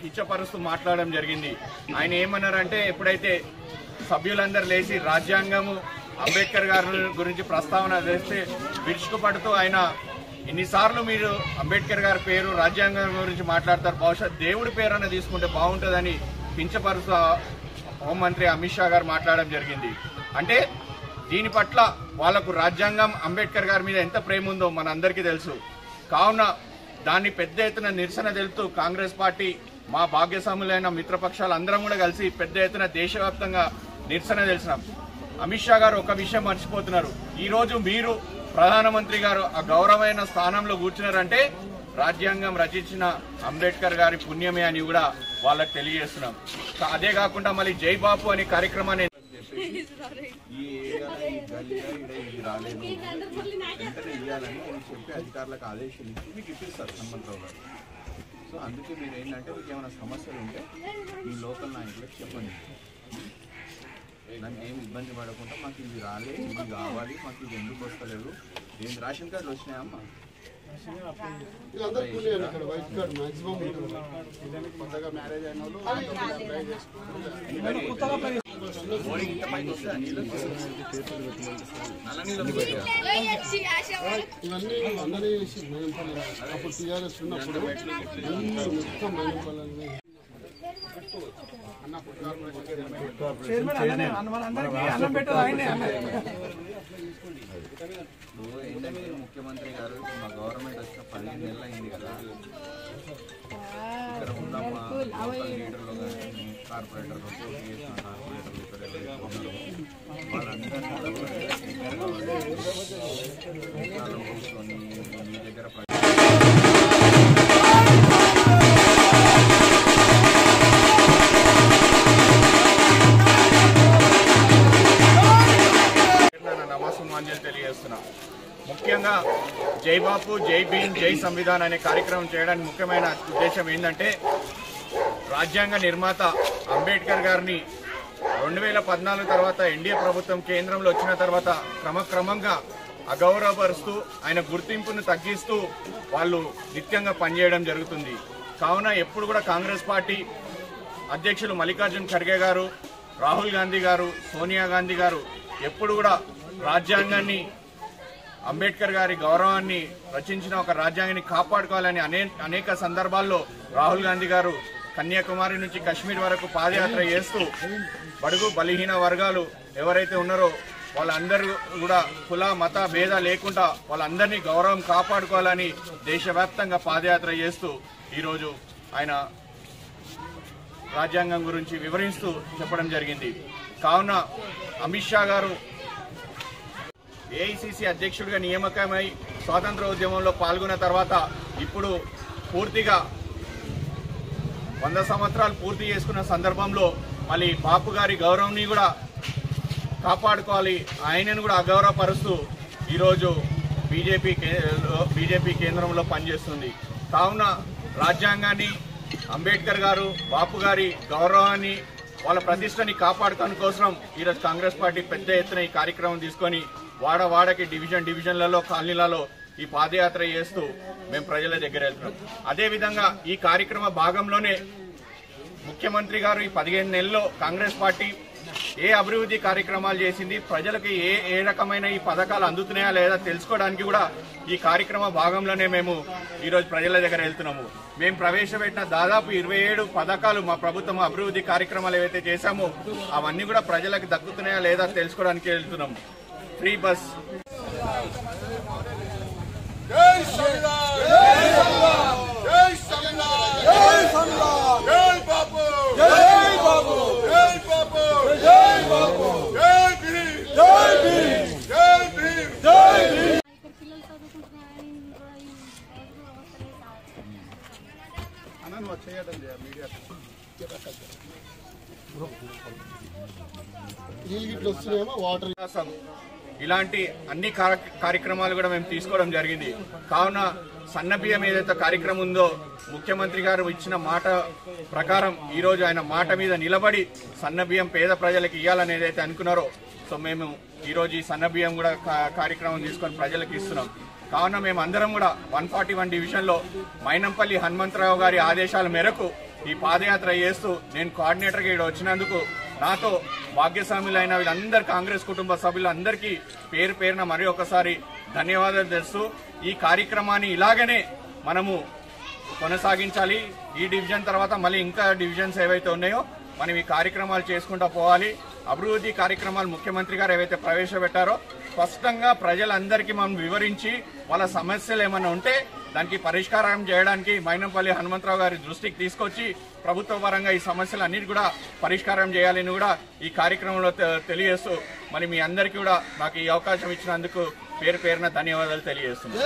కిచ్చపరుస్తూ మాట్లాడడం జరిగింది. ఆయన ఏమన్నారంటే, ఎప్పుడైతే సభ్యులందరూ లేచి రాజ్యాంగము అంబేద్కర్ గారి గురించి ప్రస్తావన చేస్తే విరుచుకుపడుతూ ఆయన ఎన్నిసార్లు మీరు అంబేద్కర్ గారి పేరు రాజ్యాంగం గురించి మాట్లాడతారు, బహుశా దేవుడి పేరన్నా తీసుకుంటే బాగుంటుందని కించపరుస్తూ హోంమంత్రి అమిత్ షా గారు మాట్లాడడం జరిగింది. అంటే దీని పట్ల వాళ్లకు రాజ్యాంగం అంబేద్కర్ గారి మీద ఎంత ప్రేమ ఉందో మన అందరికీ తెలుసు. కావున దాన్ని పెద్ద ఎత్తున నిరసన తెలుపుతూ కాంగ్రెస్ పార్టీ మా భాగ్యస్వాములైన మిత్రపక్షాలు అందరం కూడా కలిసి పెద్ద ఎత్తున దేశవ్యాప్తంగా నిరసన తెలిసినాం. అమిత్ షా గారు ఒక విషయం మర్చిపోతున్నారు. ఈ రోజు మీరు ప్రధానమంత్రి గారు ఆ గౌరవమైన స్థానంలో కూర్చున్నారంటే రాజ్యాంగం రచించిన అంబేద్కర్ గారి పుణ్యమే అని కూడా వాళ్ళకి తెలియజేస్తున్నాం. అదే కాకుండా మళ్ళీ జై బాపు అనే కార్యక్రమాన్ని చెప్పి అధికారులకు ఆదేశించి మీకు ఇప్పిస్తారు హనుమంతరావు గారు. సో అందుకే మీరు ఏంటంటే మీకు ఏమైనా సమస్యలు ఉంటే మీ లోకల్ నాయకులకు చెప్పండి. దానికి ఏమి ఇబ్బంది పడకుండా మాకు ఇది రాలేదు, ఇది కావాలి, మాకు ఇది ఎందుకు వస్తలేదు, ఏంటి రేషన్ కార్డులు వచ్చినాయమ్మా, కొత్తగా మ్యారేజ్ అయిన ఇవన్నీ అందరూ అప్పుడు టీఆర్ఎస్ ఉన్నప్పుడు ముఖ్యమంత్రి గారు మా గవర్నమెంట్ వచ్చిన 15 నెలలు అయింది కదా, ఇక్కడ ఉన్న మా లీడర్లు కానీ కార్పొరేటర్లు పోటీ చేసిన కార్పొరేటర్లు ఇక్కడ వాళ్ళందరూ కూర్చొని మీ దగ్గర నమస్సుమాంజలి తెలియజేస్తున్నా. ముఖ్యంగా జై బాపు, జై భీమ్, జై సంవిధాన్ అనే కార్యక్రమం చేయడానికి ముఖ్యమైన ఉద్దేశం ఏంటంటే, రాజ్యాంగ నిర్మాత అంబేద్కర్ గారిని 2014 తర్వాత ఎన్డీఏ ప్రభుత్వం కేంద్రంలో వచ్చిన తర్వాత క్రమక్రమంగా అగౌరవపరుస్తూ ఆయన గుర్తింపును తగ్గిస్తూ వాళ్ళు నిత్యంగా పనిచేయడం జరుగుతుంది. కావున ఎప్పుడు కూడా కాంగ్రెస్ పార్టీ అధ్యక్షులు మల్లికార్జున్ ఖర్గే గారు, రాహుల్ గాంధీ గారు, సోనియా గాంధీ గారు ఎప్పుడు కూడా రాజ్యాంగాన్ని, అంబేద్కర్ గారి గౌరవాన్ని రచించిన ఒక రాజ్యాంగాన్ని కాపాడుకోవాలని అనేక సందర్భాల్లో రాహుల్ గాంధీ గారు కన్యాకుమారి నుంచి కశ్మీర్ వరకు పాదయాత్ర చేస్తూ బడుగు బలహీన వర్గాలు ఎవరైతే ఉన్నారో వాళ్ళందరూ కూడా కుల మత భేద లేకుండా వాళ్ళందరినీ గౌరవం కాపాడుకోవాలని దేశవ్యాప్తంగా పాదయాత్ర చేస్తూ ఈరోజు ఆయన రాజ్యాంగం గురించి వివరిస్తూ చెప్పడం జరిగింది. కావున అమిత్ షా గారు ఏఐసిసి అధ్యక్షుడిగా నియామకమై స్వాతంత్ర ఉద్యమంలో పాల్గొన్న తర్వాత ఇప్పుడు పూర్తిగా 100 సంవత్సరాలు పూర్తి చేసుకున్న సందర్భంలో మళ్ళీ బాపు గారి గౌరవాన్ని కూడా కాపాడుకోవాలి, ఆయనను కూడా అగౌరవపరుస్తూ ఈరోజు బీజేపీ కేంద్రంలో పనిచేస్తుంది. కావున రాజ్యాంగాన్ని, అంబేద్కర్ గారు, బాపు గారి గౌరవాన్ని, వాళ్ళ ప్రతిష్టని కాపాడుకోవడం కోసం ఈరోజు కాంగ్రెస్ పార్టీ పెద్ద ఎత్తున ఈ కార్యక్రమం తీసుకొని వాడవాడకి డివిజన్లలో కాలనీలలో ఈ పాదయాత్ర చేస్తూ మేము ప్రజల దగ్గర వెళ్తున్నాం. అదేవిధంగా ఈ కార్యక్రమ భాగంలోనే ముఖ్యమంత్రి గారు ఈ 15 నెలల్లో కాంగ్రెస్ పార్టీ ఏ అభివృద్ధి కార్యక్రమాలు చేసింది, ప్రజలకు ఏ రకమైన ఈ పథకాలు అందుతున్నాయా లేదా తెలుసుకోవడానికి కూడా ఈ కార్యక్రమ భాగంలోనే మేము ఈరోజు ప్రజల దగ్గర వెళ్తున్నాము. మేము ప్రవేశపెట్టిన దాదాపు 27 పథకాలు మా ప్రభుత్వం అభివృద్ధి కార్యక్రమాలు ఏవైతే చేశామో అవన్నీ కూడా ప్రజలకు దక్కుతున్నాయా లేదా తెలుసుకోవడానికి వెళ్తున్నాము. ఫ్రీ బస్, జై సంవిధాన్, జై సంవిధాన్, జై సంవిధాన్, జై సంవిధాన్, జై బాపు, జై బాపు, జై బాపు, జై బాపు, జై భీమ్, జై భీమ్, జై భీమ్, జై భీమ్. అన్నను వచ్చేయడం మీడియా నీళ్ళు గిట్లు వస్తున్నాయేమో వాటర్ ఇలాంటి అన్ని కార్యక్రమాలు కూడా మేము తీసుకోవడం జరిగింది. కావున సన్నబియ్యం ఏదైతే కార్యక్రమం ఉందో ముఖ్యమంత్రి గారు ఇచ్చిన మాట ప్రకారం ఈరోజు ఆయన మాట మీద నిలబడి సన్నబియ్యం పేద ప్రజలకు ఇవ్వాలని ఏదైతే అనుకున్నారో సో మేము ఈరోజు ఈ సన్నబియ్యం కూడా కార్యక్రమం తీసుకొని ప్రజలకు ఇస్తున్నాం. కావున మేము అందరం కూడా 141 డివిజన్లో మైనంపల్లి హనుమంతరావు గారి ఆదేశాల మేరకు ఈ పాదయాత్ర చేస్తూ నేను కోఆర్డినేటర్గా ఇక్కడ వచ్చినందుకు నాతో భాగ్యస్వాములైన వీళ్ళందరూ కాంగ్రెస్ కుటుంబ సభ్యులందరికీ పేరు పేరున మరి ఒకసారి ధన్యవాదాలు తెలుస్తూ ఈ కార్యక్రమాన్ని ఇలాగనే మనము కొనసాగించాలి. ఈ డివిజన్ తర్వాత మళ్ళీ ఇంకా డివిజన్స్ ఏవైతే ఉన్నాయో మనం ఈ కార్యక్రమాలు చేసుకుంటూ పోవాలి. అభివృద్ధి కార్యక్రమాలు ముఖ్యమంత్రి గారు ఏవైతే ప్రవేశపెట్టారో స్పష్టంగా ప్రజలందరికీ మనం వివరించి వాళ్ళ సమస్యలు ఏమైనా ఉంటే దానికి పరిష్కారం చేయడానికి మైనంపల్లి హనుమంతరావు గారి దృష్టికి తీసుకొచ్చి ప్రభుత్వ పరంగా ఈ సమస్యలన్నిటి కూడా పరిష్కారం చేయాలని కూడా ఈ కార్యక్రమంలో తెలియజేస్తూ మరి మీ అందరికీ కూడా నాకు ఈ అవకాశం ఇచ్చినందుకు పేరు పేరున ధన్యవాదాలు తెలియజేస్తున్నాను.